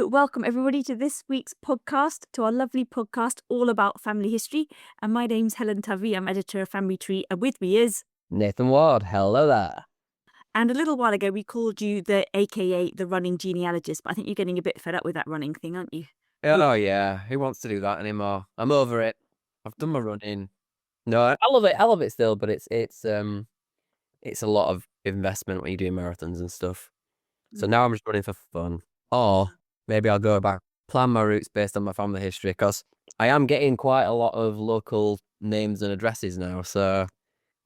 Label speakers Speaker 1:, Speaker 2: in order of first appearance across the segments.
Speaker 1: welcome everybody to this week's podcast, to our lovely podcast all about family history. And my name's Helen Tovey. I'm editor of Family Tree, and with me is
Speaker 2: Nathan Ward. Hello there.
Speaker 1: And a little while ago, we called you the AKA the running genealogist, but I think you're getting a bit fed up with that running thing, aren't you?
Speaker 2: Oh yeah, who wants to do that anymore? I'm over it. I've done my running. No, I love it. I love it still, but it's a lot of investment when you're doing marathons and stuff. So now I'm just running for fun. Or maybe I'll go back, plan my routes based on my family history, because I am getting quite a lot of local names and addresses now. So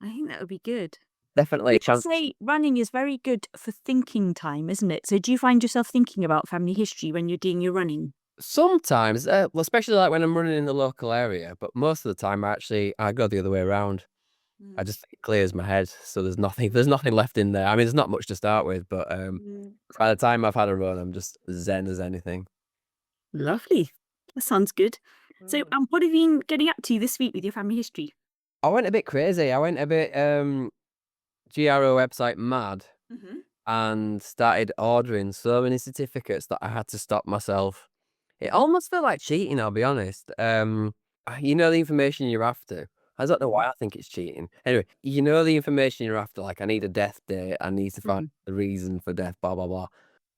Speaker 1: I think that would be good.
Speaker 2: definitely a
Speaker 1: People
Speaker 2: chance.
Speaker 1: say running is very good for thinking time, isn't it? So do you find yourself thinking about family history when you're doing your running?
Speaker 2: Sometimes, well, especially like when I'm running in the local area, but most of the time I go the other way around. I just think it clears my head, so there's nothing left in there. I mean, there's not much to start with, but by the time I've had a run, I'm just zen as anything.
Speaker 1: Lovely. That sounds good. So, what have you been getting up to this week with your family history?
Speaker 2: I went a bit crazy. I went a bit GRO website mad and started ordering so many certificates that I had to stop myself. It almost felt like cheating, I'll be honest. You know the information you're after. I don't know why I think it's cheating. Anyway, you know the information you're after, like I need a death date, I need to find the reason for death, blah, blah, blah.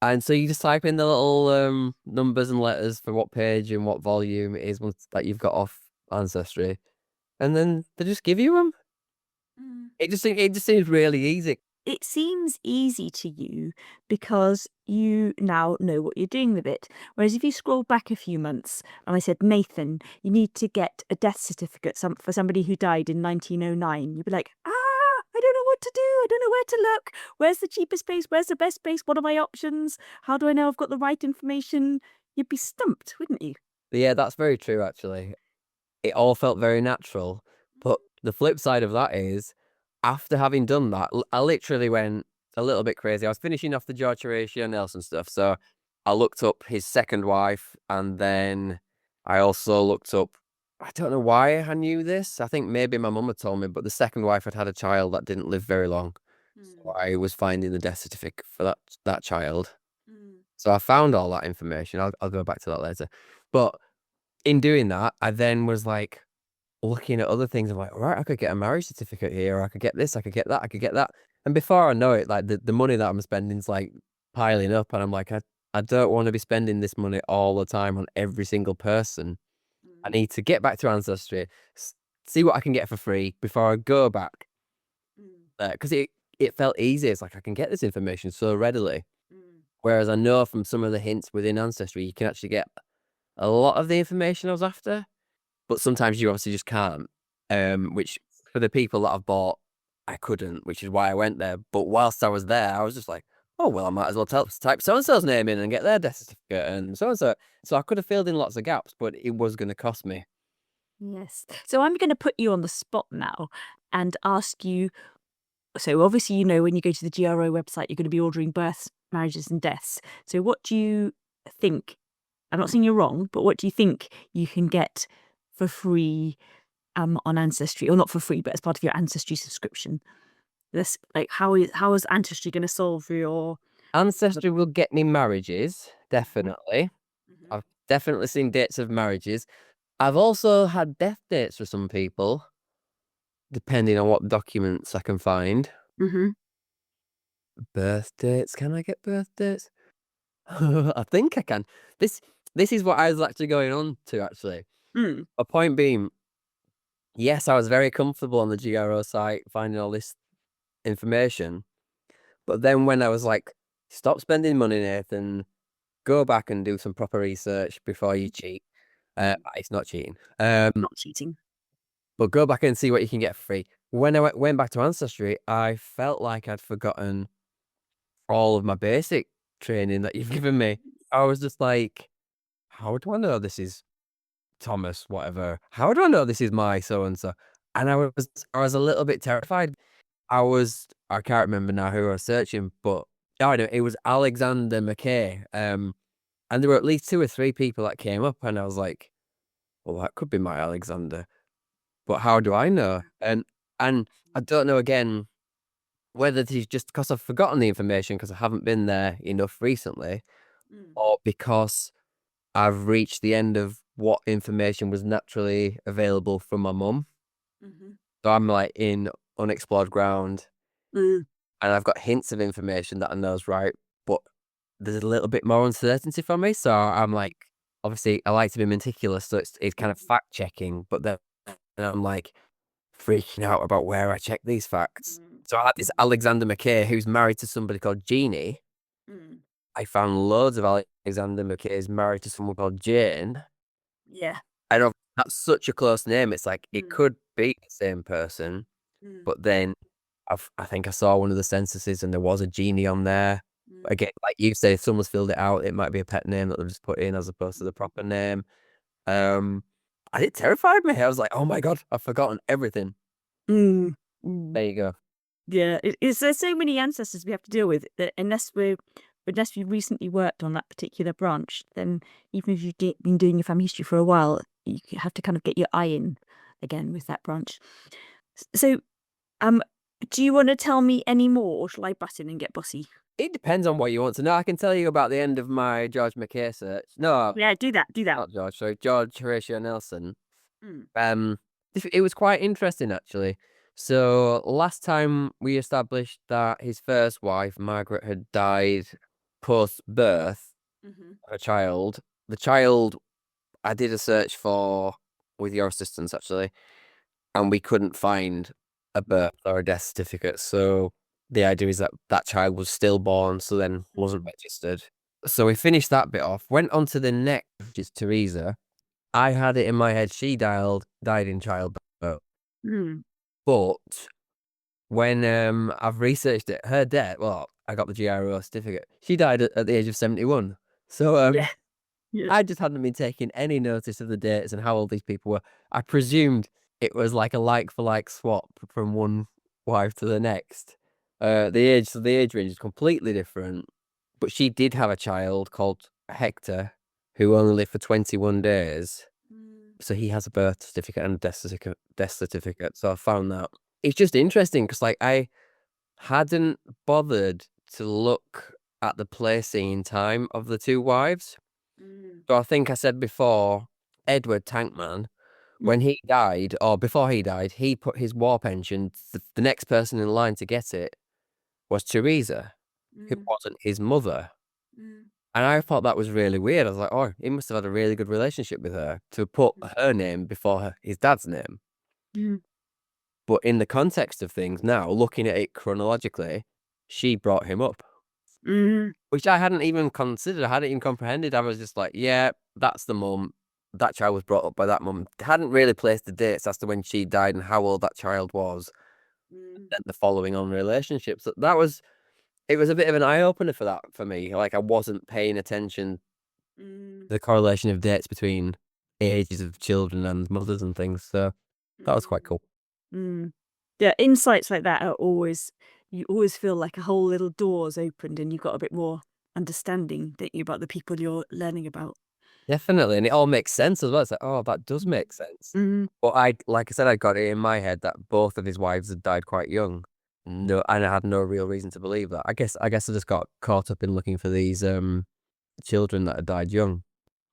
Speaker 2: And so you just type in the little numbers and letters for what page and what volume it is that you've got off Ancestry. And then they just give you them. It just seems really easy.
Speaker 1: It seems easy to you because you now know what you're doing with it. Whereas if you scroll back a few months and I said, Nathan, you need to get a death certificate for somebody who died in 1909, you'd be like, I don't know what to do. I don't know where to look. Where's the cheapest place? Where's the best place? What are my options? How do I know I've got the right information? You'd be stumped, wouldn't you?
Speaker 2: Yeah, that's very true, actually. It all felt very natural. But the flip side of that is, after having done that, I literally went a little bit crazy. I was finishing off the George Horatio Nelson stuff, so I looked up his second wife, and then I also looked up, I don't know why I knew this. I think maybe my mum had told me, but the second wife had a child that didn't live very long. So I was finding the death certificate for that child. So I found all that information. I'll go back to that later. But in doing that, I then was like, looking at other things. I'm like, right, I could get a marriage certificate here, or I could get this, I could get that, I could get that. And before I know it, like the money that I'm spending is like piling up, and I'm like, I don't want to be spending this money all the time on every single person. I need to get back to Ancestry, see what I can get for free before I go back. Because it felt easy. It's like I can get this information so readily. Whereas I know from some of the hints within Ancestry, you can actually get a lot of the information I was after. But sometimes you obviously just can't, which for the people that I've bought, I couldn't, which is why I went there. But whilst I was there, I was just like, oh, well, I might as well type so-and-so's name in and get their death certificate and so-and-so. So I could have filled in lots of gaps, but it was going to cost me.
Speaker 1: Yes. So I'm going to put you on the spot now and ask you, so obviously, you know, when you go to the GRO website, you're going to be ordering births, marriages and deaths. So what do you think? I'm not saying you're wrong, but what do you think you can get for free on Ancestry, or not for free, but as part of your Ancestry subscription? This, like, how is Ancestry going to solve your...
Speaker 2: Ancestry will get me marriages, definitely. I've definitely seen dates of marriages. I've also had death dates for some people, depending on what documents I can find. Birth dates, can I get birth dates? I think I can. This is what I was actually going on to, actually. A point being, yes, I was very comfortable on the GRO site finding all this information. But then when I was like, stop spending money, Nathan, go back and do some proper research before you cheat. It's not cheating.
Speaker 1: Not cheating.
Speaker 2: But go back and see what you can get for free. When I went back to Ancestry, I felt like I'd forgotten all of my basic training that you've given me. I was just like, how do I know this is Thomas, whatever? How do I know this is my so-and-so? And I was a little bit terrified. I can't remember now who I was searching, but I know it was Alexander McKay. And there were at least 2 or 3 people that came up, and I was like, well, that could be my Alexander. But how do I know? And I don't know, again, whether it is just because I've forgotten the information because I haven't been there enough recently, or because I've reached the end of what information was naturally available from my mum. So I'm like in unexplored ground,
Speaker 1: Mm.
Speaker 2: and I've got hints of information that I know's right, but there's a little bit more uncertainty from me. So I'm like, obviously, I like to be meticulous, so it's kind of fact checking, but then I'm like freaking out about where I check these facts. So I had this Alexander McKay who's married to somebody called Jeannie.
Speaker 1: Mm.
Speaker 2: I found loads of Alexander McKays married to someone called Jane.
Speaker 1: Yeah.
Speaker 2: I know that's such a close name. It's like it
Speaker 1: Mm.
Speaker 2: could be the same person,
Speaker 1: Mm.
Speaker 2: but then I think I saw one of the censuses and there was a Genie on there.
Speaker 1: Mm.
Speaker 2: Again, like you say, if someone's filled it out, it might be a pet name that they've just put in as opposed to the proper name. And it terrified me. I was like, oh my God, I've forgotten everything.
Speaker 1: Mm. Mm.
Speaker 2: There you go.
Speaker 1: Yeah, there's so many ancestors we have to deal with that unless we recently worked on that particular branch, then even if you've been doing your family history for a while, you have to kind of get your eye in again with that branch. So, um, do you want to tell me any more, or shall I butt in and get bossy?
Speaker 2: It depends on what you want to know. I can tell you about the end of my George McKay search. No,
Speaker 1: Yeah, do that.
Speaker 2: not George, sorry, George Horatio Nelson.
Speaker 1: Mm.
Speaker 2: It was quite interesting actually. So last time we established that his first wife, Margaret, had died post-birth of a child. The child I did a search for with your assistance actually, and we couldn't find a birth or a death certificate. So the idea is that that child was stillborn, so then wasn't registered. So we finished that bit off, went on to the next, which is Teresa. I had it in my head she died in childbirth.
Speaker 1: Mm.
Speaker 2: But when I've researched it, her death, well, I got the GRO certificate. She died at the age of 71. So
Speaker 1: Yeah. Yeah.
Speaker 2: I just hadn't been taking any notice of the dates and how old these people were. I presumed it was like a like for like swap from one wife to the next. So the age range is completely different. But she did have a child called Hector, who only lived for 21 days. So he has a birth certificate and a death certificate. So I found that. It's just interesting because like I hadn't bothered to look at the placing time of the two wives. So I think I said before, Edward Tankman, when he died, or before he died, he put his war pension, the next person in line to get it was Teresa, who wasn't his mother. And I thought that was really weird. I was like, oh, he must have had a really good relationship with her to put her name before his dad's name.
Speaker 1: Mm.
Speaker 2: But in the context of things now, looking at it chronologically, she brought him up,
Speaker 1: Mm.
Speaker 2: which I hadn't even considered. I hadn't even comprehended. I was just like, yeah, that's the mum. That child was brought up by that mum. Hadn't really placed the dates as to when she died and how old that child was. And the following on relationships. It was a bit of an eye opener for that for me. Like I wasn't paying attention to the correlation of dates between ages of children and mothers and things. So that was quite cool.
Speaker 1: Mm. Yeah, insights like that are always, you always feel like a whole little door's opened and you've got a bit more understanding, don't you, about the people you're learning about.
Speaker 2: Definitely, and it all makes sense as well. It's like, oh, that does make sense.
Speaker 1: Mm.
Speaker 2: But like I said, I got it in my head that both of his wives had died quite young. No, and I had no real reason to believe that. I guess I just got caught up in looking for these children that had died young.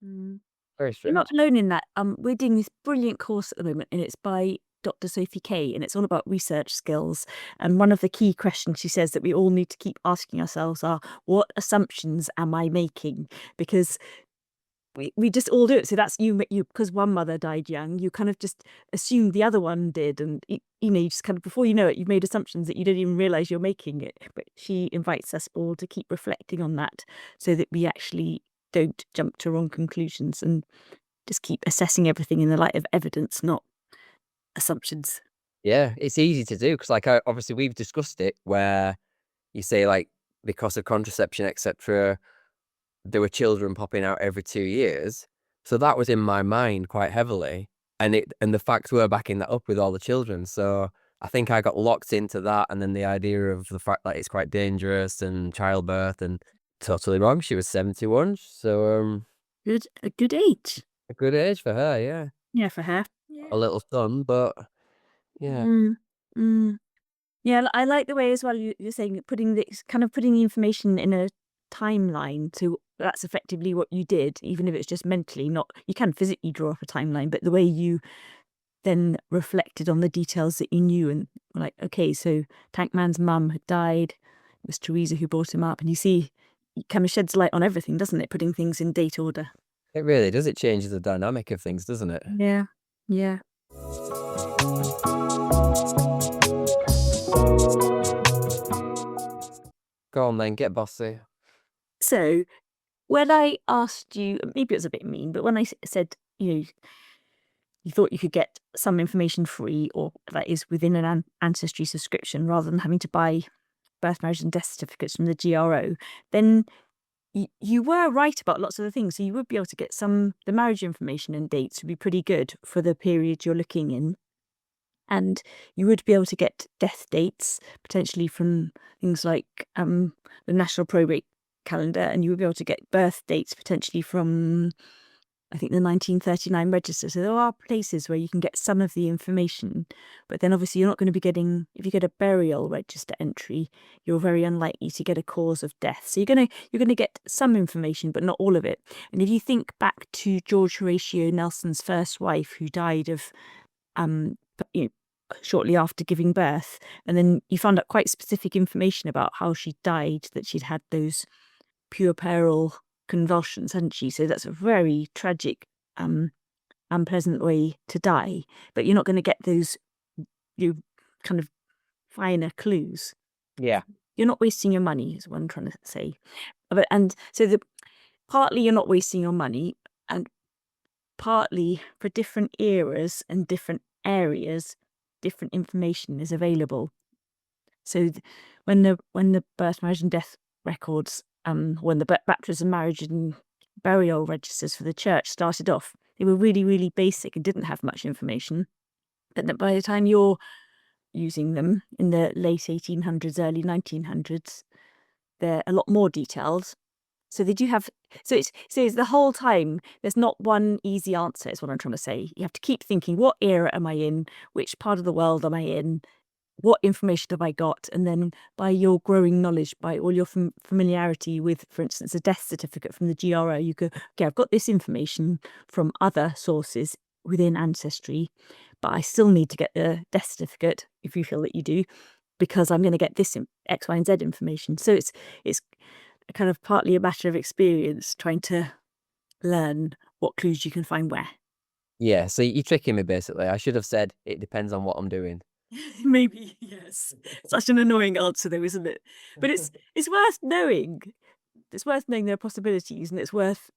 Speaker 1: Mm.
Speaker 2: Very
Speaker 1: You're
Speaker 2: strange.
Speaker 1: not alone in that. We're doing this brilliant course at the moment, and it's by Dr. Sophie Kay, and it's all about research skills. And one of the key questions she says that we all need to keep asking ourselves are, what assumptions am I making? Because we just all do it. So that's you because one mother died young, you kind of just assumed the other one did, and you know, you just kind of, before you know it, you've made assumptions that you don't even realize you're making it. But she invites us all to keep reflecting on that so that we actually don't jump to wrong conclusions and just keep assessing everything in the light of evidence, not assumptions.
Speaker 2: Yeah, it's easy to do because, like, obviously we've discussed it where you say like because of contraception, etc. There were children popping out every 2 years. So that was in my mind quite heavily. And the facts were backing that up with all the children. So I think I got locked into that and then the idea of the fact that it's quite dangerous and childbirth and totally wrong. She was 71. So
Speaker 1: A good age.
Speaker 2: a good age for her, yeah.
Speaker 1: Yeah, for her.
Speaker 2: A little son, but yeah.
Speaker 1: Mm, mm. Yeah, I like the way as well you're saying putting the information in a timeline. So that's effectively what you did, even if it's just mentally. Not you can physically draw up a timeline, but the way you then reflected on the details that you knew and were like, okay, so Tankman's mum had died. It was Teresa who brought him up, and you see, it kind of sheds light on everything, doesn't it? Putting things in date order.
Speaker 2: It really does. It changes the dynamic of things, doesn't it?
Speaker 1: Yeah, yeah.
Speaker 2: Go on then, get bossy.
Speaker 1: So when I asked you, maybe it was a bit mean, but when I said, you thought you could get some information free, or that is within an ancestry subscription, rather than having to buy birth, marriage, and death certificates from the GRO, then you were right about lots of the things. So you would be able to get the marriage information and dates would be pretty good for the period you're looking in. And you would be able to get death dates potentially from things like the National Probate Calendar, and you would be able to get birth dates potentially from, I think, the 1939 register. So there are places where you can get some of the information, but then obviously you're not going to be getting, if you get a burial register entry, you're very unlikely to get a cause of death. So you're going to get some information, but not all of it. And if you think back to George Horatio Nelson's first wife, who died of, shortly after giving birth, and then you found out quite specific information about how she died, that she'd had those puerperal convulsions, hadn't she? So that's a very tragic, unpleasant way to die. But you're not going to get those kind of finer clues.
Speaker 2: Yeah.
Speaker 1: You're not wasting your money, is what I'm trying to say. And so partly you're not wasting your money, and partly for different eras and different areas, different information is available. So when the birth, marriage, and death records, when the baptism, marriage, and burial registers for the church started off, they were really, really basic and didn't have much information. But by the time you're using them in the late 1800s, early 1900s, they're a lot more detailed. So they do have. So it's the whole time. There's not one easy answer. Is what I'm trying to say. You have to keep thinking: what era am I in? Which part of the world am I in? What information have I got? And then by your growing knowledge, by all your familiarity with, for instance, a death certificate from the GRO, you go, okay, I've got this information from other sources within Ancestry, but I still need to get the death certificate, if you feel that you do, because I'm going to get this X, Y, and Z information. So it's kind of partly a matter of experience, trying to learn what clues you can find where.
Speaker 2: Yeah, so you're tricking me, basically. I should have said it depends on what I'm doing.
Speaker 1: Maybe, yes. Such an annoying answer, though, isn't it? But it's worth knowing. It's worth knowing there are possibilities, and it's worth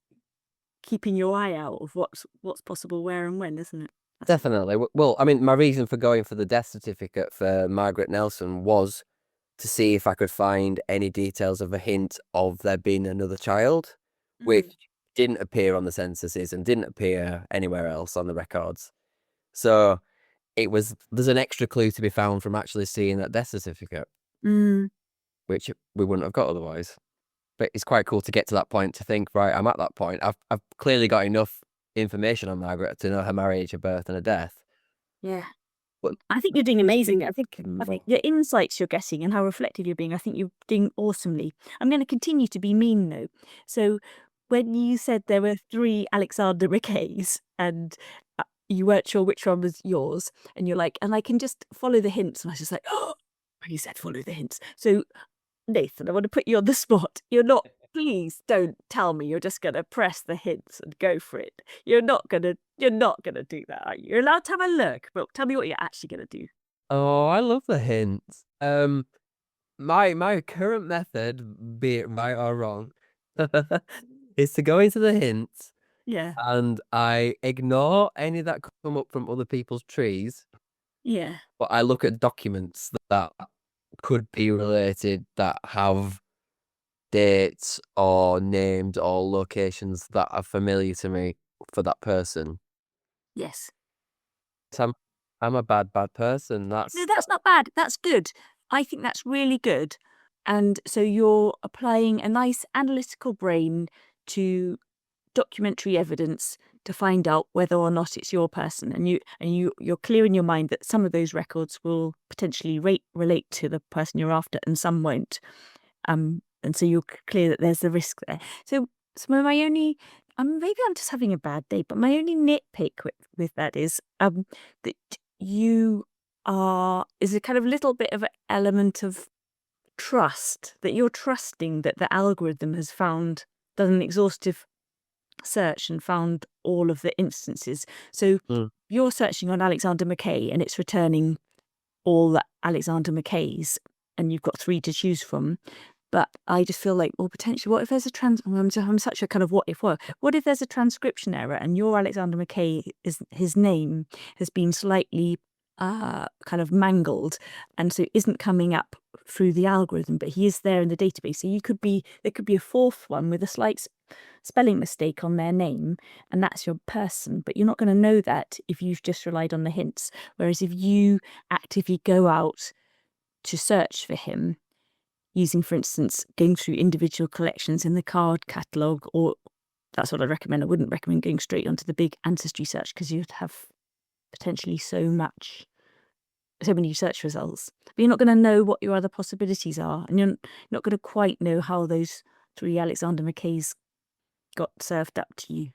Speaker 1: keeping your eye out of what's possible where and when, isn't it?
Speaker 2: Definitely. Well, I mean, my reason for going for the death certificate for Margaret Nelson was to see if I could find any details of a hint of there being another child, which didn't appear on the censuses and didn't appear anywhere else on the records. So there's an extra clue to be found from actually seeing that death certificate, which we wouldn't have got otherwise. But it's quite cool to get to that point, to think, right, I'm at that point. I've clearly got enough information on Margaret to know her marriage, her birth, and her death.
Speaker 1: Yeah. I think you're doing amazing. I think the insights you're getting and how reflective you're being, I think you're doing awesomely. I'm going to continue to be mean, though. So when you said there were 3 Alexander McKays and you weren't sure which one was yours, and you're like, and I can just follow the hints, and I was just like, oh, you said follow the hints. So Nathan, I want to put you on the spot. You're not, please don't tell me you're just going to press the hints and go for it. You're not going to do that, are you? You're allowed to have a look, but tell me what you're actually going to do.
Speaker 2: Oh, I love the hints. My current method, be it right or wrong, is to go into the hints.
Speaker 1: Yeah.
Speaker 2: And I ignore any that come up from other people's trees.
Speaker 1: Yeah.
Speaker 2: But I look at documents that could be related, that have dates or names or locations that are familiar to me for that person.
Speaker 1: Yes.
Speaker 2: So I'm a bad person.
Speaker 1: No, that's not bad. That's good. I think that's really good. And so you're applying a nice analytical brain to documentary evidence to find out whether or not it's your person, and you're clear in your mind that some of those records will potentially relate to the person you're after and some won't. and so you're clear that there's a risk there. So my only, maybe I'm just having a bad day, but my only nitpick with that is that is a kind of little bit of an element of trust, that you're trusting that the algorithm has done an exhaustive search and found all of the instances. So you're searching on Alexander McKay and it's returning all the Alexander McKays, and you've got 3 to choose from. But I just feel like, well, potentially, what if there's I'm such a kind of what if there's a transcription error and your Alexander McKay, his name has been slightly kind of mangled, and so isn't coming up through the algorithm, but he is there in the database. So there could be a 4th one with a slight spelling mistake on their name, and that's your person, but you're not going to know that if you've just relied on the hints. Whereas if you actively go out to search for him, using, for instance, going through individual collections in the card catalogue, or that's what I'd recommend. I wouldn't recommend going straight onto the big ancestry search because you'd have potentially so many search results. But you're not going to know what your other possibilities are, and you're not going to quite know how those 3 Alexander McKays got served up to you.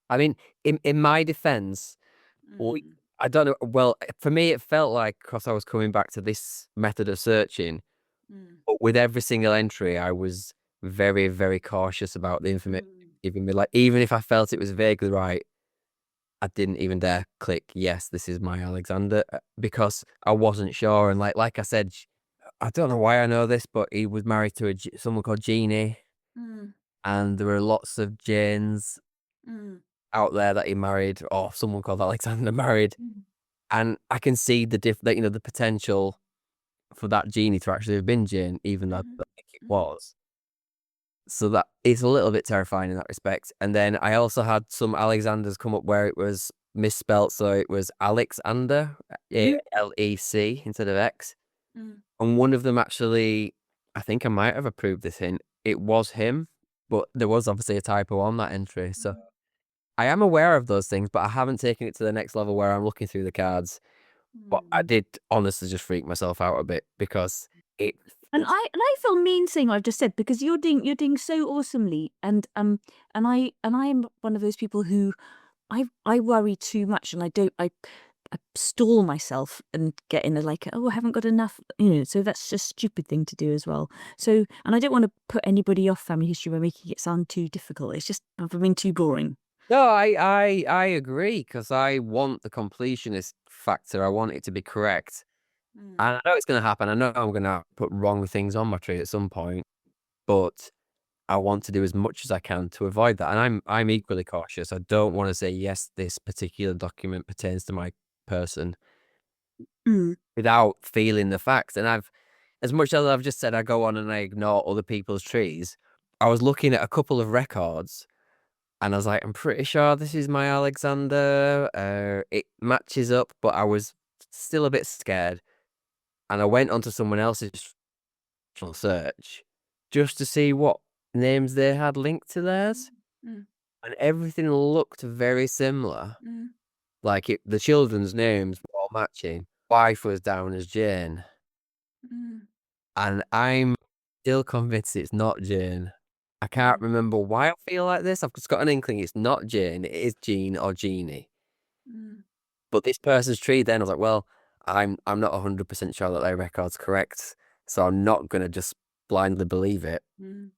Speaker 2: I mean, in my defense, I don't know. Well, for me, it felt like, because I was coming back to this method of searching, but with every single entry, I was very, very cautious about the information giving me. Like, even if I felt it was vaguely right, I didn't even dare click yes, this is my Alexander, because I wasn't sure. And like I said, I don't know why I know this, but he was married to someone called Jeannie, and there were lots of Janes out there that he married, or someone called Alexander married, and I can see the potential for that Jeannie to actually have been Jane, even though I don't think it was. So that it's a little bit terrifying in that respect. And then I also had some Alexanders come up where it was misspelt, so it was Alexander, ALEC instead of X. And one of them actually, I think I might have approved this hint. It was him, but there was obviously a typo on that entry. So I am aware of those things, but I haven't taken it to the next level where I'm looking through the cards. But I did honestly just freak myself out a bit because it.
Speaker 1: And I feel mean saying what I've just said, because you're doing so awesomely, and I am one of those people who I worry too much, and I stall myself and get in a like, oh, I haven't got enough, so that's just a stupid thing to do as well. So, and I don't want to put anybody off family history by making it sound too difficult. It's just being too boring.
Speaker 2: No, I agree, because I want the completionist factor. I want it to be correct. And I know it's going to happen. I know I'm going to put wrong things on my tree at some point, but I want to do as much as I can to avoid that. And I'm equally cautious. I don't want to say, yes, this particular document pertains to my person without feeling the facts. And as much as I've just said, I go on and I ignore other people's trees, I was looking at a couple of records and I was like, I'm pretty sure this is my Alexander. It matches up, but I was still a bit scared. And I went onto someone else's search just to see what names they had linked to theirs. And everything looked very similar. Like the children's names were all matching. Wife was down as Jane. And I'm still convinced it's not Jane. I can't remember why I feel like this. I've just got an inkling it's not Jane. It is Jean or Jeannie. But this person's tree, then I was like, well, I'm not 100% sure that their record's correct, so I'm not going to just blindly believe it,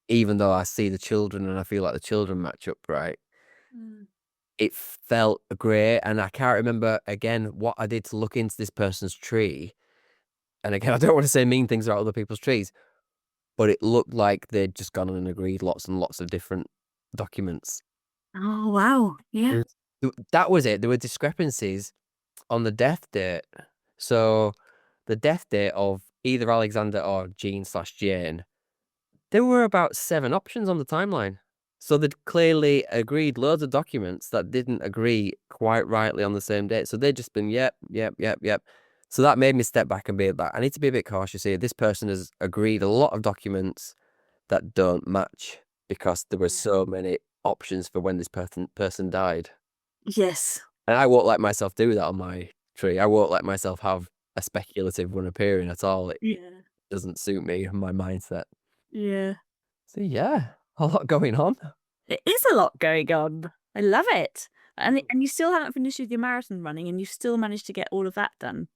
Speaker 2: even though I see the children and I feel like the children match up right. It felt great, and I can't remember, again, what I did to look into this person's tree. And again, I don't want to say mean things about other people's trees, but it looked like they'd just gone and agreed lots and lots of different documents.
Speaker 1: Oh, wow. Yeah.
Speaker 2: That was it. There were discrepancies on the death date. So the death date of either Alexander or Jean/Jane, there were about 7 options on the timeline. So they'd clearly agreed loads of documents that didn't agree quite rightly on the same date. So they'd just been, yep. So that made me step back and be like, I need to be a bit cautious here. This person has agreed a lot of documents that don't match because there were so many options for when this person died.
Speaker 1: Yes.
Speaker 2: And I won't let myself do that on my tree. I won't let myself have a speculative one appearing at all. It doesn't suit me and my mindset.
Speaker 1: Yeah.
Speaker 2: So yeah, a lot going on.
Speaker 1: It is a lot going on. I love it. And you still haven't finished with your marathon running, and you've still managed to get all of that done.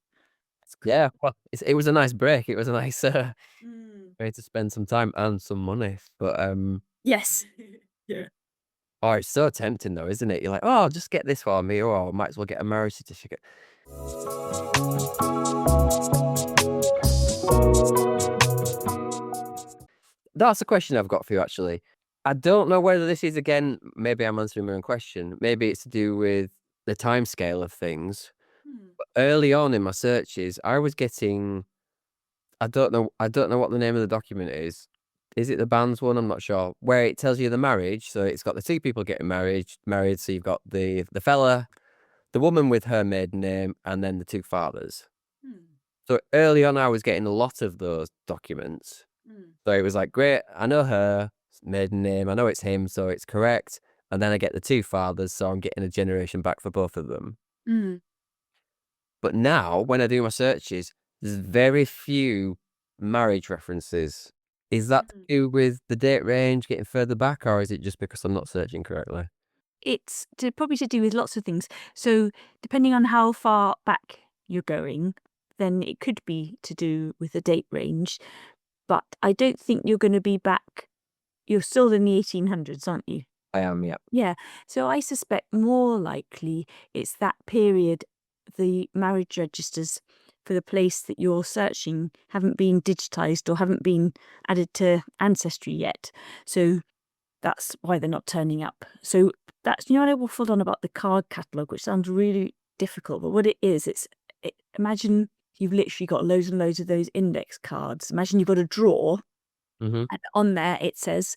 Speaker 1: That's cool.
Speaker 2: Yeah, well, it was a nice break. It was a nice
Speaker 1: Mm.
Speaker 2: way to spend some time and some money. But
Speaker 1: Yes. Yeah.
Speaker 2: oh, it's so tempting though, isn't it? You're like, oh, just get this for me, or I might as well get a marriage certificate. That's a question I've got for you, actually. I don't know whether this is, again, maybe I'm answering my own question. Maybe it's to do with the timescale of things.
Speaker 1: Hmm.
Speaker 2: Early on in my searches, I was getting, I don't know what the name of the document is. Is it the bands one? I'm not sure. Where it tells you the marriage. So it's got the two people getting married. So you've got the fella, the woman with her maiden name, and then the two fathers.
Speaker 1: Hmm.
Speaker 2: So early on, I was getting a lot of those documents.
Speaker 1: Hmm.
Speaker 2: So it was like, great, I know her maiden name, I know it's him, so it's correct. And then I get the two fathers, so I'm getting a generation back for both of them.
Speaker 1: Hmm.
Speaker 2: But now, when I do my searches, there's very few marriage references. Is that to
Speaker 1: Hmm.
Speaker 2: do with the date range getting further back, or is it just because I'm not searching correctly?
Speaker 1: It's probably to do with lots of things. So depending on how far back you're going, then it could be to do with the date range. But I don't think you're going to be back. You're still in the 1800s, aren't you?
Speaker 2: I am, yeah.
Speaker 1: Yeah. So I suspect more likely it's that period the marriage registers for the place that you're searching haven't been digitized or haven't been added to Ancestry yet. So that's why they're not turning up. So that's, I waffled on about the card catalogue, which sounds really difficult, but what it is, imagine you've literally got loads and loads of those index cards. Imagine you've got a drawer,
Speaker 2: Mm-hmm.
Speaker 1: and on there it says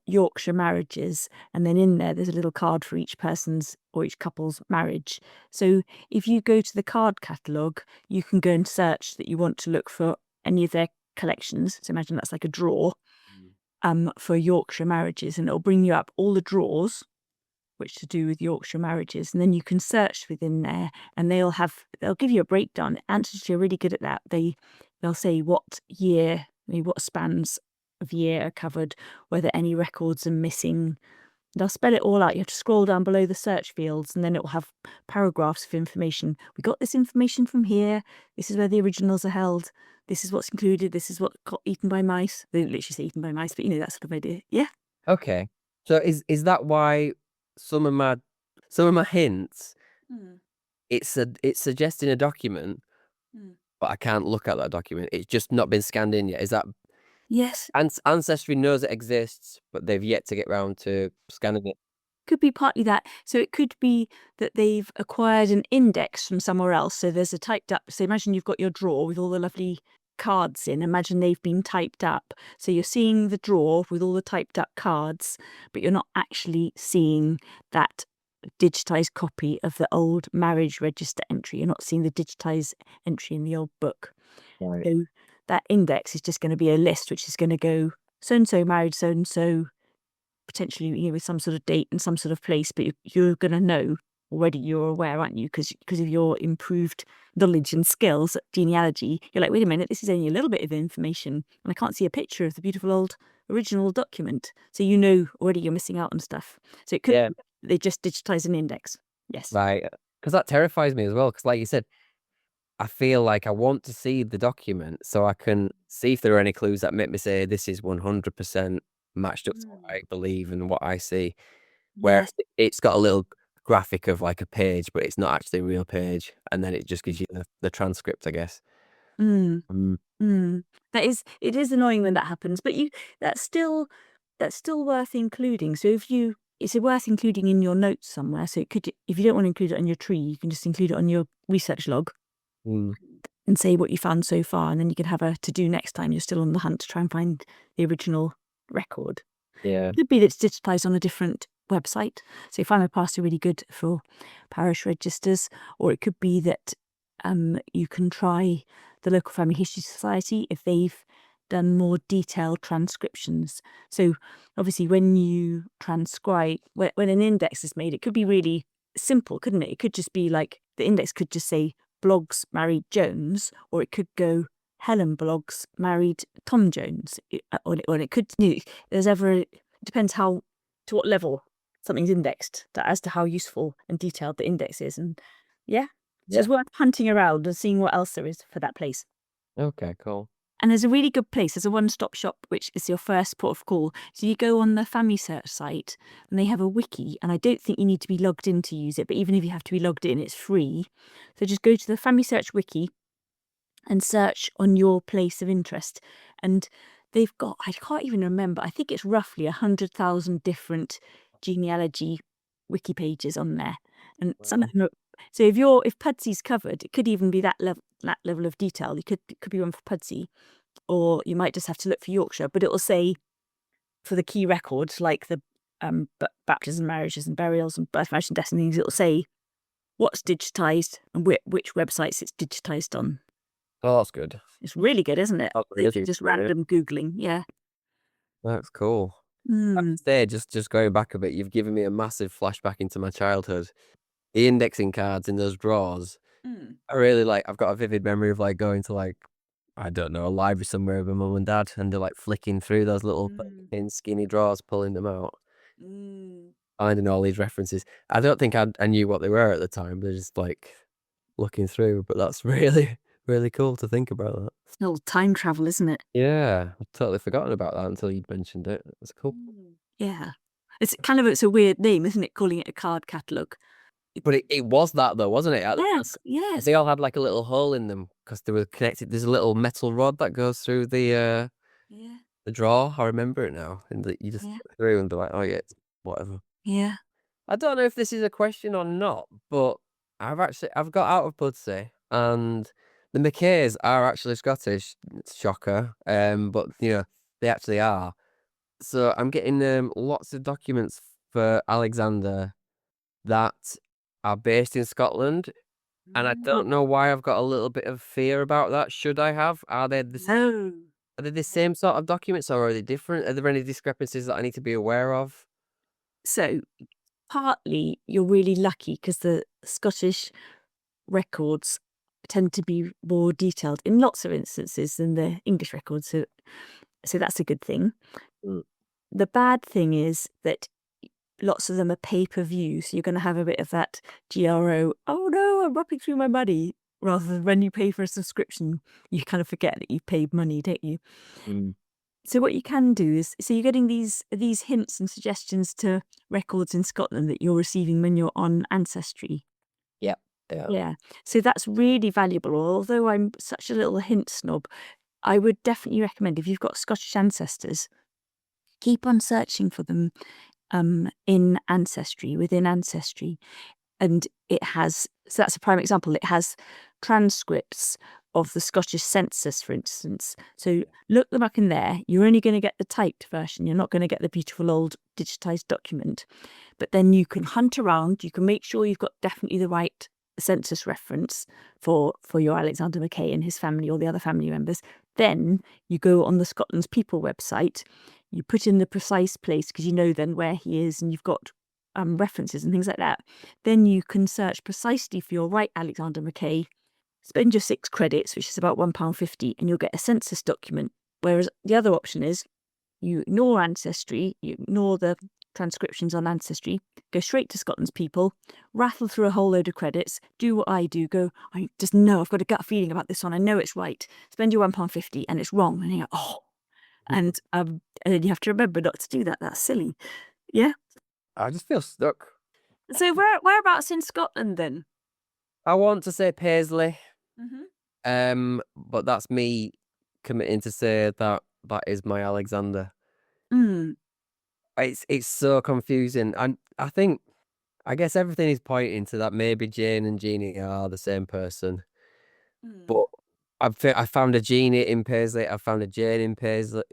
Speaker 1: Yorkshire marriages, and then in there's a little card for each person's or each couple's marriage. So if you go to the card catalogue, you can go and search that you want to look for any of their collections. So imagine that's like a drawer for Yorkshire marriages, and it'll bring you up all the drawers which to do with Yorkshire marriages, and then you can search within there, and they'll give you a breakdown. Ancestry are really good at that. They'll say what year, maybe what spans of year are covered, whether any records are missing. They'll spell it all out. You have to scroll down below the search fields, and then it will have paragraphs of information. We got this information from here. This is where the originals are held. This is what's included. This is what got eaten by mice. They don't literally say eaten by mice, but that sort of idea. Yeah.
Speaker 2: Okay. So is that why some of my hints,
Speaker 1: Mm,
Speaker 2: it's suggesting a document,
Speaker 1: mm.
Speaker 2: but I can't look at that document. It's just not been scanned in yet. Is that
Speaker 1: Yes,
Speaker 2: Ancestry knows it exists, but they've yet to get round to scanning it?
Speaker 1: could be partly that. So it could be that they've acquired an index from somewhere else. So there's a typed up. So imagine you've got your drawer with all the lovely cards in. Imagine they've been typed up. So you're seeing the drawer with all the typed up cards, but you're not actually seeing that digitized copy of the old marriage register entry. You're not seeing the digitized entry in the old book.
Speaker 2: Right.
Speaker 1: So that index is just going to be a list which is going to go so and so married so and so, potentially with some sort of date and some sort of place, but you're going to know already. You're aware, aren't you? Because of your improved knowledge and skills at genealogy. You're like, wait a minute, this is only a little bit of information, and I can't see a picture of the beautiful old original document. So already you're missing out on stuff. So it could
Speaker 2: Yeah,
Speaker 1: they just digitize an index. Yes.
Speaker 2: right. Because that terrifies me as well. Because like you said, I feel like I want to see the document so I can see if there are any clues that make me say this is 100% matched up to what
Speaker 1: Mm.
Speaker 2: I believe and what I see. Where
Speaker 1: Yes.
Speaker 2: it's got a little graphic of like a page, but it's not actually a real page, and then it just gives you the transcript, I guess.
Speaker 1: Mm.
Speaker 2: Mm,
Speaker 1: Mm. It is annoying when that happens, but that's still that's still worth including. So it's worth including in your notes somewhere. So if you don't want to include it on your tree, you can just include it on your research log
Speaker 2: mm,
Speaker 1: and say what you found so far, and then you can have a to do next time you're still on the hunt to try and find the original record.
Speaker 2: yeah.
Speaker 1: It could be that it's digitized on a different website. So if I'm a pastor, really good for parish registers, or it could be that you can try the local family history society if they've done more detailed transcriptions. So obviously, when you transcribe, when an index is made, it could be really simple, couldn't it? It could just be like the index could just say blogs married Jones, or it could go Helen blogs married Tom Jones, or it could, there's ever, depends how, to what level something's indexed, as to how useful and detailed the index is. And yeah, so it's worth hunting around and seeing what else there is for that place.
Speaker 2: Okay, cool.
Speaker 1: And there's a really good place. There's a one-stop shop, which is your first port of call. So you go on the Family Search site, and they have a wiki. And I don't think you need to be logged in to use it, but even if you have to be logged in, it's free. So just go to the Family Search wiki and search on your place of interest. And they've got, I can't even remember, I think it's roughly 100,000 different genealogy wiki pages on there. And some of them are, so if Pudsy's covered, it could even be that level of detail. It could be one for Pudsey, or you might just have to look for Yorkshire, but it will say for the key records, like the baptisms, marriages and burials and birth, marriage and death and things, it will say what's digitised and which websites it's digitised on.
Speaker 2: Oh, that's good.
Speaker 1: It's really good, isn't it?
Speaker 2: That's really
Speaker 1: Just
Speaker 2: good.
Speaker 1: random Googling, yeah.
Speaker 2: That's cool.
Speaker 1: Mm.
Speaker 2: There, just going back a bit, you've given me a massive flashback into my childhood. The indexing cards in those drawers, I really like. I've got a vivid memory of like going to like, I don't know, a library somewhere with my mum and dad, and they're like flicking through those little thin, skinny drawers, pulling them out, finding all these references. I don't think I knew what they were at the time. They're just like looking through, but that's really, really cool to think about that.
Speaker 1: It's an old time travel, isn't it?
Speaker 2: Yeah, I'd totally forgotten about that until you'd mentioned it. That's cool.
Speaker 1: Yeah. It's a weird name, isn't it? Calling it a card catalogue.
Speaker 2: But it was that though, wasn't it?
Speaker 1: Yes.
Speaker 2: They all had like a little hole in them because they were connected. There's a little metal rod that goes through the drawer. I remember it now. And you just through and be like, oh yeah, it's whatever.
Speaker 1: Yeah.
Speaker 2: I don't know if this is a question or not, but I've got out of Pudsey, and the McKays are actually Scottish. Shocker. But they actually are. So I'm getting lots of documents for Alexander that are based in Scotland, and I don't know why I've got a little bit of fear about that. Should I have? Are they the same sort of documents, or are they different? Are there any discrepancies that I need to be aware of?
Speaker 1: So partly you're really lucky because the Scottish records tend to be more detailed in lots of instances than the English records. So that's a good thing. The bad thing is that lots of them are pay-per-view, so you're going to have a bit of that GRO, oh no, I'm rubbing through my money, rather than when you pay for a subscription, you kind of forget that you've paid money, don't you? So what you can do is, so you're getting these hints and suggestions to records in Scotland that you're receiving when you're on Ancestry. Yeah. So that's really valuable. Although I'm such a little hint snob, I would definitely recommend, if you've got Scottish ancestors, keep on searching for them in Ancestry, within Ancestry. And it has, so that's a prime example, it has transcripts of the Scottish census, for instance. So look them up in there. You're only going to get the typed version. You're not going to get the beautiful old digitized document. But then you can hunt around. You can make sure you've got definitely the right census reference for your Alexander Mackay and his family or the other family members. Then you go on the Scotland's People website. You put in the precise place because you know then where he is, and you've got references and things like that. Then you can search precisely for your right Alexander Mackay, spend your 6 credits, which is about £1.50, and you'll get a census document. Whereas the other option is you ignore Ancestry, you ignore the transcriptions on Ancestry, go straight to Scotland's People, rattle through a whole load of credits, do what I do, I just know, I've got a gut feeling about this one, I know it's right, spend your £1.50 and it's wrong, and you're like, oh. And then you have to remember not to do that. That's silly. Yeah.
Speaker 2: I just feel stuck.
Speaker 1: So whereabouts in Scotland then?
Speaker 2: I want to say Paisley. But that's me committing to say that is my Alexander. It's so confusing, and I guess everything is pointing to that maybe Jane and Jeannie are the same person. But I found a Jeannie in Paisley. I found a Jane in Paisley.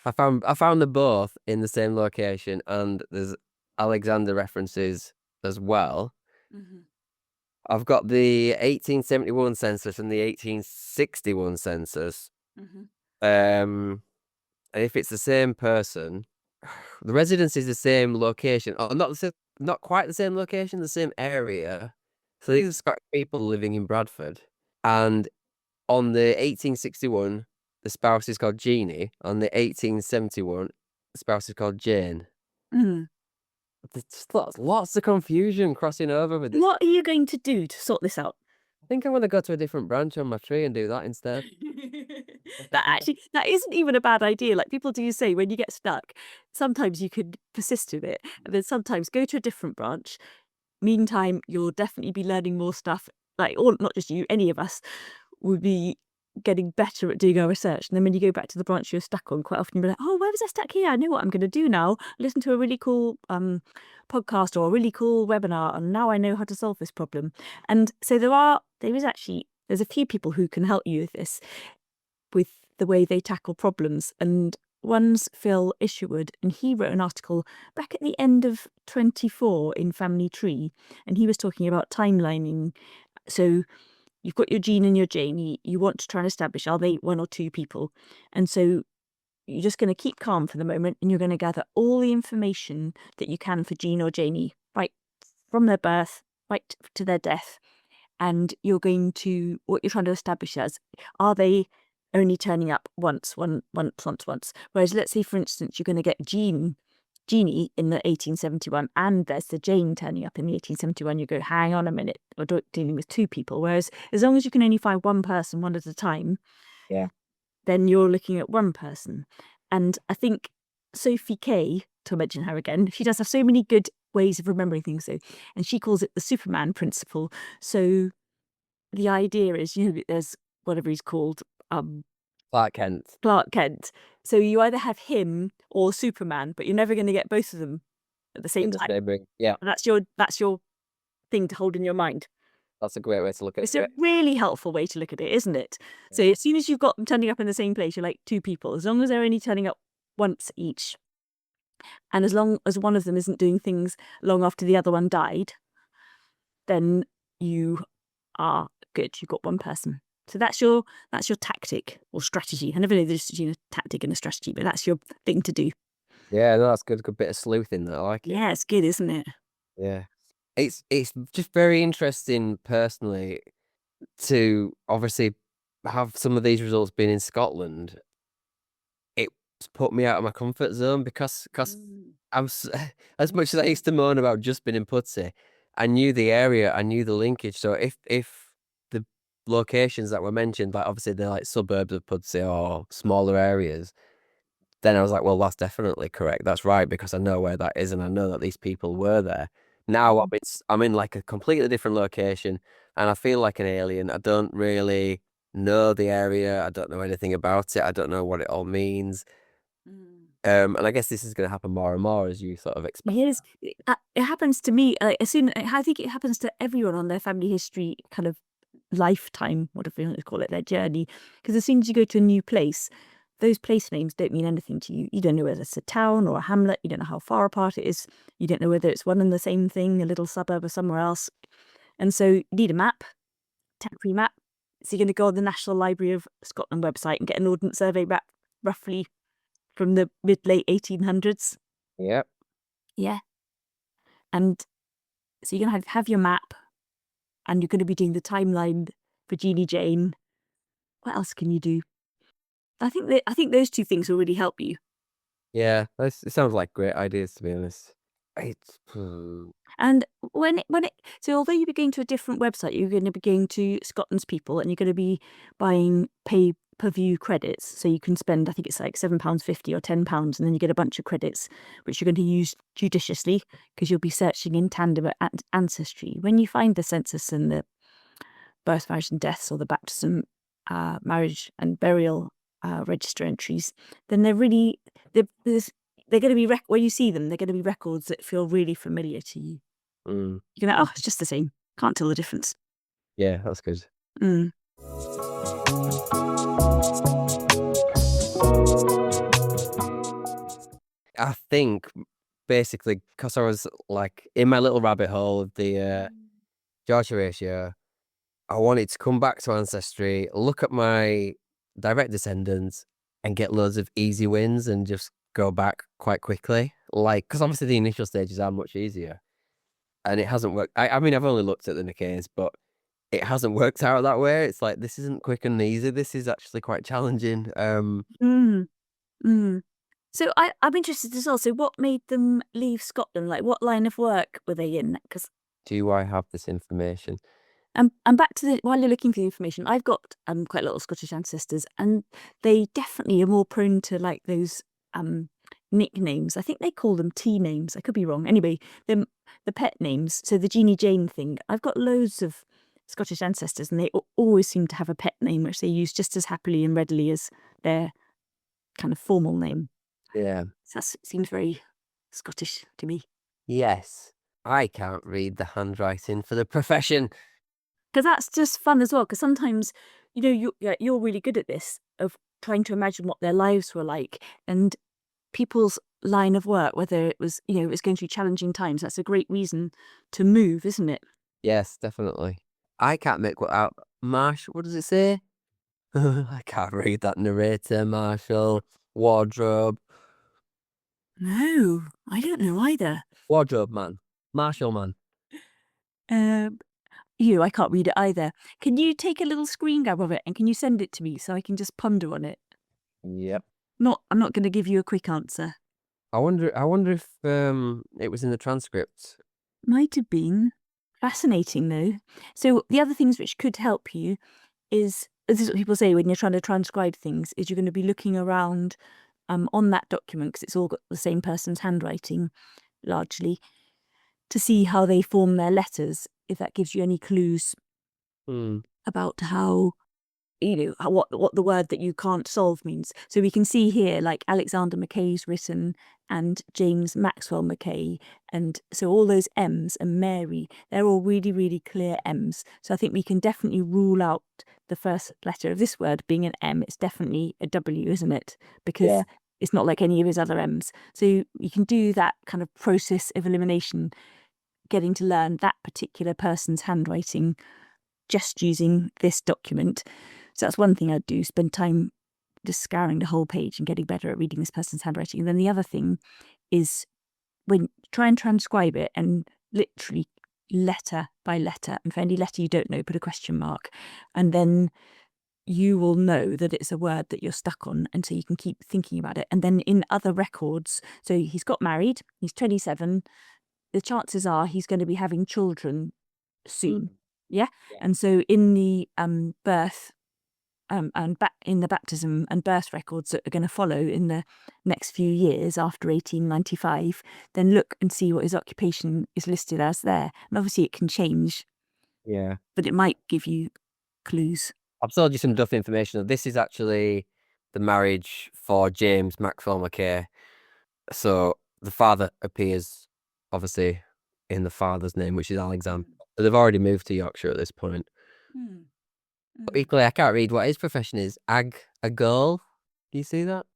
Speaker 2: I found them both in the same location, and there's Alexander references as well. I've got the 1871 census and the 1861 census. And if it's the same person, the residence is the same location. Oh, not quite the same location, the same area. So these are Scottish people living in Bradford, and On the 1861, the spouse is called Jeannie. On the 1871, the spouse is called Jane.
Speaker 1: Mm.
Speaker 2: There's just lots of confusion crossing over with this.
Speaker 1: What are you going to do to sort this out?
Speaker 2: I think I want to go to a different branch on my tree and do that instead.
Speaker 1: That isn't even a bad idea. Like people do say, when you get stuck, sometimes you could persist with it, and then sometimes go to a different branch. Meantime, you'll definitely be learning more stuff. Like, or not just you, any of us would be getting better at doing our research. And then when you go back to the branch you're stuck on, quite often you'll be like, oh, where was I stuck here? I know what I'm going to do now. Listen to a really cool podcast or a really cool webinar, and now I know how to solve this problem. And so there's a few people who can help you with this, with the way they tackle problems. And one's Phil Isherwood, and he wrote an article back at the end of 24 in Family Tree, and he was talking about timelining. So you've got your Jean and your Janie, you want to try and establish, are they one or two people? And so you're just going to keep calm for the moment, and you're going to gather all the information that you can for Jean or Janie, right from their birth, right to their death. And you're going to, what you're trying to establish as, are they only turning up once. Whereas let's say, for instance, you're going to get Jeanie in the 1871, and there's the Jane turning up in the 1871. You go, hang on a minute, we're dealing with two people. Whereas as long as you can only find one person one at a time,
Speaker 2: Yeah.
Speaker 1: then you're looking at one person. And I think Sophie Kay, to mention her again, she does have so many good ways of remembering things. So, and she calls it the Superman principle. So the idea is, there's whatever he's called,
Speaker 2: Clark Kent.
Speaker 1: Clark Kent. So you either have him or Superman, but you're never going to get both of them at the same time.
Speaker 2: Yeah.
Speaker 1: And that's your thing to hold in your mind.
Speaker 2: That's a great way to look at
Speaker 1: It's
Speaker 2: it.
Speaker 1: a really helpful way to look at it, isn't it? Yeah. So as soon as you've got them turning up in the same place, you're like two people. As long as they're only turning up once each, and as long as one of them isn't doing things long after the other one died, then you are good. You've got one person. So that's your tactic or strategy. I never know there's a tactic and a strategy, but that's your thing to do.
Speaker 2: Yeah, no, that's good. Good bit of sleuth in there. I like it.
Speaker 1: Yeah, it's good, isn't it?
Speaker 2: Yeah. It's just very interesting personally to obviously have some of these results being in Scotland. It's put me out of my comfort zone because I'm as much as I used to moan about just being in Pudsey, I knew the area, I knew the linkage. So if the locations that were mentioned, like obviously they're like suburbs of Pudsey or smaller areas, then I was like, well, that's definitely correct. That's right, because I know where that is and I know that these people were there. Now I'm in like a completely different location and I feel like an alien. I don't really know the area. I don't know anything about it. I don't know what it all means. And I guess this is going to happen more and more as you sort of expect.
Speaker 1: It happens to me. I think it happens to everyone on their family history kind of lifetime, whatever you want to call it, their journey. Because as soon as you go to a new place, those place names don't mean anything to you. You don't know whether it's a town or a hamlet. You don't know how far apart it is. You don't know whether it's one and the same thing, a little suburb or somewhere else. And so you need a map, temporary map. So you're going to go on the National Library of Scotland website and get an Ordnance Survey map roughly from the mid-late 1800s.
Speaker 2: Yep.
Speaker 1: Yeah. And so you're going to have your map, and you're going to be doing the timeline for Jeannie Jane. What else can you do? I think those two things will really help you.
Speaker 2: Yeah, it sounds like great ideas, to be honest.
Speaker 1: And so although you'll be going to a different website, you're going to be going to Scotland's People, and you're going to be buying pay-per-view credits. So you can spend, I think it's like £7.50 or £10, and then you get a bunch of credits, which you're going to use judiciously because you'll be searching in tandem at Ancestry. When you find the census and the birth, marriage and deaths, or the baptism, marriage and burial register entries, then they're going to be when you see them, they're going to be records that feel really familiar to you. You're going to, oh, it's just the same. Can't tell the difference.
Speaker 2: Yeah, that's good. I think basically because I was like in my little rabbit hole of the Georgia ratio, I wanted to come back to Ancestry, look at my direct descendants, and get loads of easy wins and just go back quite quickly. Like, because obviously the initial stages are much easier, and it hasn't worked. I mean, I've only looked at the Nicays, but it hasn't worked out that way. It's like this isn't quick and easy. This is actually quite challenging.
Speaker 1: Mm, mm. So I'm interested as well. So what made them leave Scotland? Like, what line of work were they in? Because
Speaker 2: Do I have this information?
Speaker 1: and back to while you're looking for the information, I've got quite a lot of Scottish ancestors, and they definitely are more prone to like those nicknames. I think they call them tea names. I could be wrong. Anyway, the pet names. So the Jeannie Jane thing. I've got loads of Scottish ancestors, and they always seem to have a pet name which they use just as happily and readily as their kind of formal name.
Speaker 2: Yeah.
Speaker 1: So that seems very Scottish to me.
Speaker 2: Yes. I can't read the handwriting for the profession.
Speaker 1: Because that's just fun as well. Because sometimes, you're really good at this of trying to imagine what their lives were like and people's line of work, whether it was, it was going through challenging times. That's a great reason to move, isn't it?
Speaker 2: Yes, definitely. I can't make what out. Marsh, what does it say? I can't read that. Narrator, Marshall, wardrobe.
Speaker 1: No, I don't know either.
Speaker 2: Wardrobe man. Marshall man.
Speaker 1: Um, I can't read it either. Can you take a little screen grab of it and can you send it to me so I can just ponder on it?
Speaker 2: Yep.
Speaker 1: I'm not going to give you a quick answer.
Speaker 2: I wonder if it was in the transcript.
Speaker 1: Might have been. Fascinating though. So the other things which could help you is, this is what people say when you're trying to transcribe things, is you're going to be looking around on that document, because it's all got the same person's handwriting largely, to see how they form their letters, if that gives you any clues about how, what the word that you can't solve means. So we can see here, like Alexander Mackay's written and James Maxwell Mackay. And so all those M's and Mary, they're all really, really clear M's. So I think we can definitely rule out the first letter of this word being an M. It's definitely a W, isn't it? Because it's not like any of his other M's. So you can do that kind of process of elimination, getting to learn that particular person's handwriting just using this document. So that's one thing I'd do, spend time just scouring the whole page and getting better at reading this person's handwriting. And then the other thing is when try and transcribe it and literally letter by letter, and for any letter you don't know, put a question mark, and then you will know that it's a word that you're stuck on, and so you can keep thinking about it. And then in other records, so he's got married, he's 27, the chances are he's going to be having children soon. Yeah. And so in the birth and in the baptism and birth records that are going to follow in the next few years after 1895, then look and see what his occupation is listed as there. And obviously it can change.
Speaker 2: Yeah.
Speaker 1: But it might give you clues.
Speaker 2: I've told you some duff information. This is actually the marriage for James Maxwell Mackay. So the father appears, obviously, in the father's name, which is Alexander. So they've already moved to Yorkshire at this point. But equally, I can't read what his profession is. A girl. Do you see that?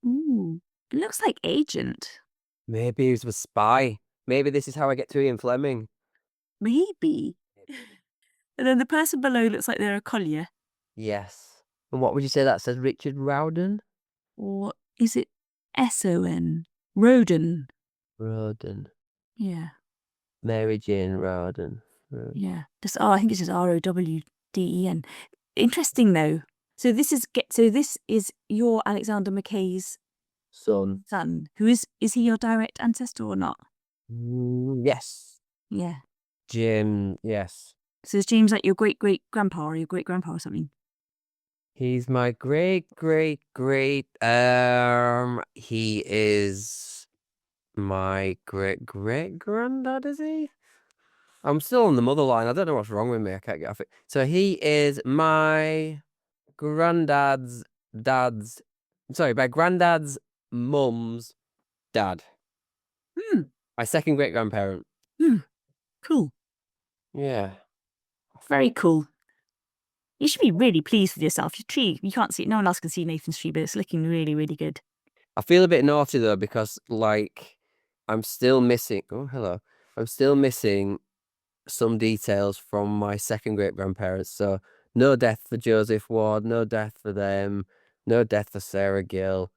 Speaker 1: Ooh, it looks like agent.
Speaker 2: Maybe he was a spy. Maybe this is how I get to Ian Fleming.
Speaker 1: Maybe. And then the person below looks like they're a collier.
Speaker 2: Yes. And what would you say that says? Richard Rowden?
Speaker 1: Or is it S-O-N? Roden.
Speaker 2: Rowden.
Speaker 1: Yeah.
Speaker 2: Mary Jane Rowden.
Speaker 1: Yeah. I think it's just Rowden. Interesting though. So this is your Alexander Mackay's
Speaker 2: Son.
Speaker 1: who is he your direct ancestor or not?
Speaker 2: Yes.
Speaker 1: Yeah.
Speaker 2: Jim, yes.
Speaker 1: So is James like your great great grandpa or your great grandpa or something?
Speaker 2: He's my great. He is my great granddad, is he? I'm still on the mother line. I don't know what's wrong with me. I can't get off it. So he is my granddad's my granddad's mum's dad. My second great grandparent.
Speaker 1: Cool.
Speaker 2: Yeah.
Speaker 1: Very cool. You should be really pleased with yourself. Your tree, you can't see it. No one else can see Nathan's tree, but it's looking really, really good.
Speaker 2: I feel a bit naughty though, because like I'm still missing. Oh, hello. I'm still missing some details from my second great grandparents. So no death for Joseph Ward, no death for them, no death for Sarah Gill.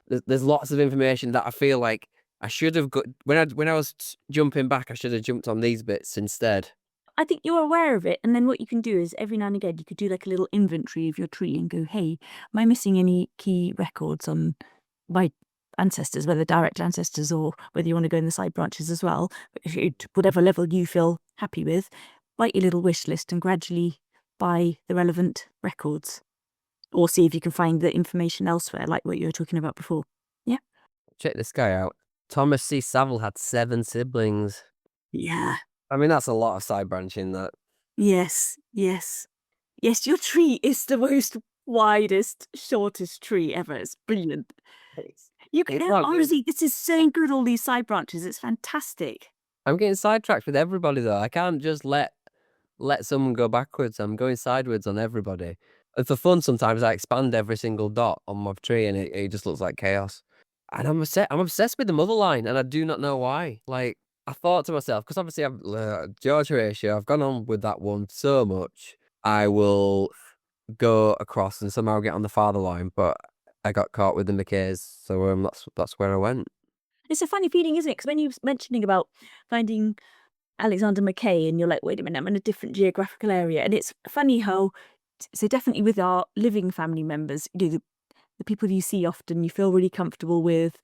Speaker 2: There's lots of information that I feel like I should have got when I was jumping back. I should have jumped on these bits instead.
Speaker 1: I think you're aware of it. And then what you can do is every now and again, you could do like a little inventory of your tree and go, hey, am I missing any key records on my ancestors, whether direct ancestors or whether you want to go in the side branches as well, whatever level you feel happy with, write your little wish list and gradually buy the relevant records. Or see if you can find the information elsewhere, like what you were talking about before. Yeah.
Speaker 2: Check this guy out. Thomas C. Saville had 7 siblings.
Speaker 1: Yeah.
Speaker 2: I mean, that's a lot of side branching, that.
Speaker 1: Yes. Yes. Yes, your tree is the most widest, shortest tree ever. It's brilliant. You can,
Speaker 2: It's
Speaker 1: no,
Speaker 2: not good.
Speaker 1: honestly, this is so good, all these side branches. It's fantastic.
Speaker 2: I'm getting sidetracked with everybody, though. I can't just let someone go backwards. I'm going sideways on everybody. And for fun, sometimes I expand every single dot on my tree, and it just looks like chaos. And I'm obsessed with the mother line, and I do not know why. Like, I thought to myself, because obviously I've George Horatio, I've gone on with that one so much, I will go across and somehow get on the father line, but I got caught with the McKays, so that's where I went.
Speaker 1: It's a funny feeling, isn't it? Because when you were mentioning about finding Alexander Mackay and you're like, wait a minute, I'm in a different geographical area. And it's funny how, so definitely with our living family members, you know, the people you see often, you feel really comfortable with.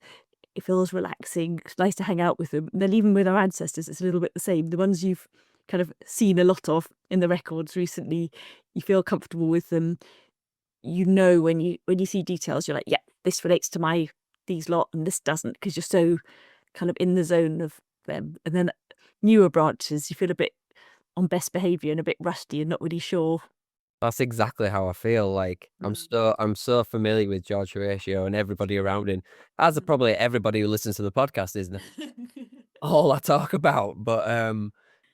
Speaker 1: It feels relaxing. It's nice to hang out with them. And then even with our ancestors, it's a little bit the same. The ones you've kind of seen a lot of in the records recently, you feel comfortable with them. You know, when you see details, you're like, yeah, this relates to these lot and this doesn't, because you're so kind of in the zone of them. And then newer branches, you feel a bit on best behavior and a bit rusty and not really sure.
Speaker 2: That's exactly how I feel. Like, I'm so familiar with George Horatio and everybody around him, as probably everybody who listens to the podcast is all I talk about. But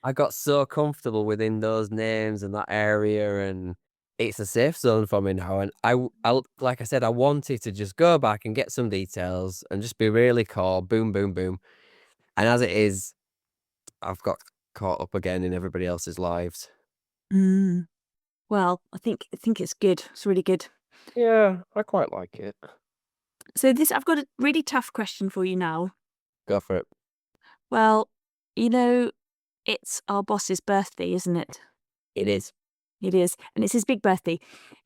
Speaker 2: I got so comfortable within those names and that area, and it's a safe zone for me now. And I like I said, I wanted to just go back and get some details and just be really cool. Boom, boom, boom. And as it is, I've got caught up again in everybody else's lives.
Speaker 1: Mm. Well, I think it's good. It's really good.
Speaker 2: Yeah, I quite like it.
Speaker 1: So I've got a really tough question for you now.
Speaker 2: Go for it.
Speaker 1: Well, you know, it's our boss's birthday, isn't it?
Speaker 2: It is.
Speaker 1: It is. And it's his big birthday.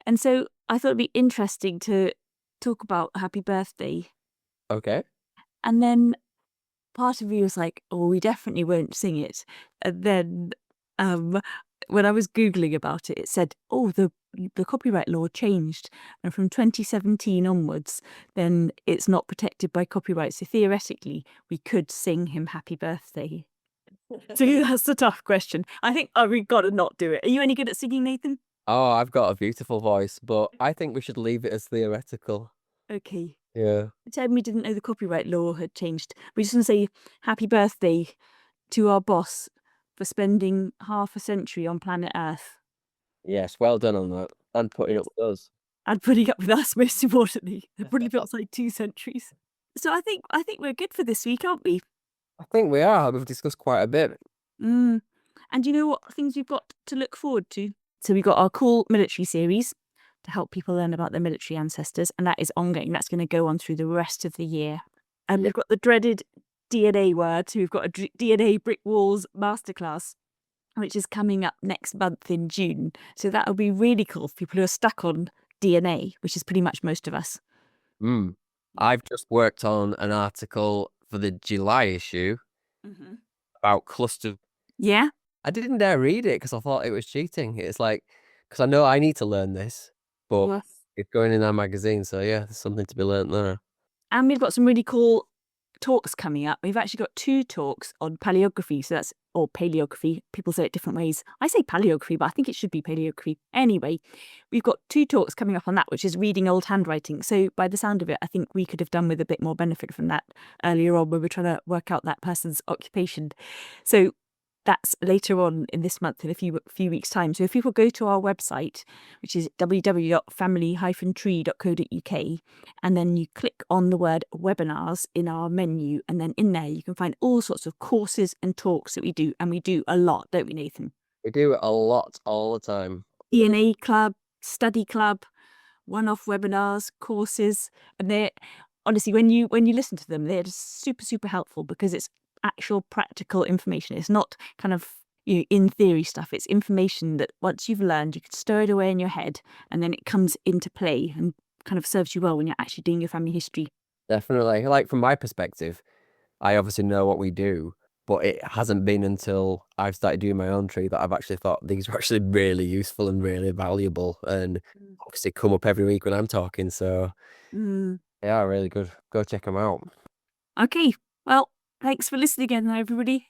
Speaker 1: And so I thought it'd be interesting to talk about happy birthday.
Speaker 2: Okay.
Speaker 1: And then part of me was like, oh, we definitely won't sing it. And then when I was Googling about it, it said, oh, the copyright law changed. And from 2017 onwards, then it's not protected by copyright. So theoretically, we could sing him happy birthday. So that's the tough question. I think we've got to not do it. Are you any good at singing, Nathan?
Speaker 2: Oh, I've got a beautiful voice, but I think we should leave it as theoretical.
Speaker 1: Okay.
Speaker 2: Yeah.
Speaker 1: Pretend we didn't know the copyright law had changed. We're just going to say happy birthday to our boss for spending half a century on planet Earth.
Speaker 2: Yes, well done on that. And putting up with us.
Speaker 1: And putting up with us, most importantly. They're probably built like 2 centuries. So I think we're good for this week, aren't we?
Speaker 2: I think we are. We've discussed quite a bit.
Speaker 1: And you know what things we've got to look forward to? So we've got our cool military series to help people learn about their military ancestors, and that is ongoing. That's going to go on through the rest of the year. And we've got the dreaded DNA word. So we've got a DNA Brick Walls masterclass, which is coming up next month in June. So that'll be really cool for people who are stuck on DNA, which is pretty much most of us.
Speaker 2: I've just worked on an article for the July issue about cluster.
Speaker 1: Yeah.
Speaker 2: I didn't dare read it because I thought it was cheating. It's like, because I know I need to learn this, but it's going in our magazine. So yeah, there's something to be learned there.
Speaker 1: And we've got some really cool talks coming up. We've actually got 2 talks on paleography. So that's, or paleography. People say it different ways. I say paleography, but I think it should be paleography. Anyway, we've got 2 talks coming up on that, which is reading old handwriting. So by the sound of it, I think we could have done with a bit more benefit from that earlier on when we're trying to work out that person's occupation. So that's later on in this month, in a few weeks' time. So if people go to our website, which is www.family-tree.co.uk, and then you click on the word webinars in our menu, and then in there you can find all sorts of courses and talks that we do. And we do a lot, don't we, Nathan?
Speaker 2: We do it a lot, all the time.
Speaker 1: DNA club, study club, one-off webinars, courses. And they're, honestly, when you listen to them, they're just super, super helpful because it's actual practical information. It's not kind of in theory stuff. It's information that once you've learned, you can store it away in your head, and then it comes into play and kind of serves you well when you're actually doing your family history.
Speaker 2: Definitely. Like from my perspective, I obviously know what we do, but it hasn't been until I've started doing my own tree that I've actually thought these are actually really useful and really valuable, and obviously come up every week when I'm talking. So
Speaker 1: Mm.
Speaker 2: yeah, really good. Go check them out.
Speaker 1: Okay, well, thanks for listening again, everybody.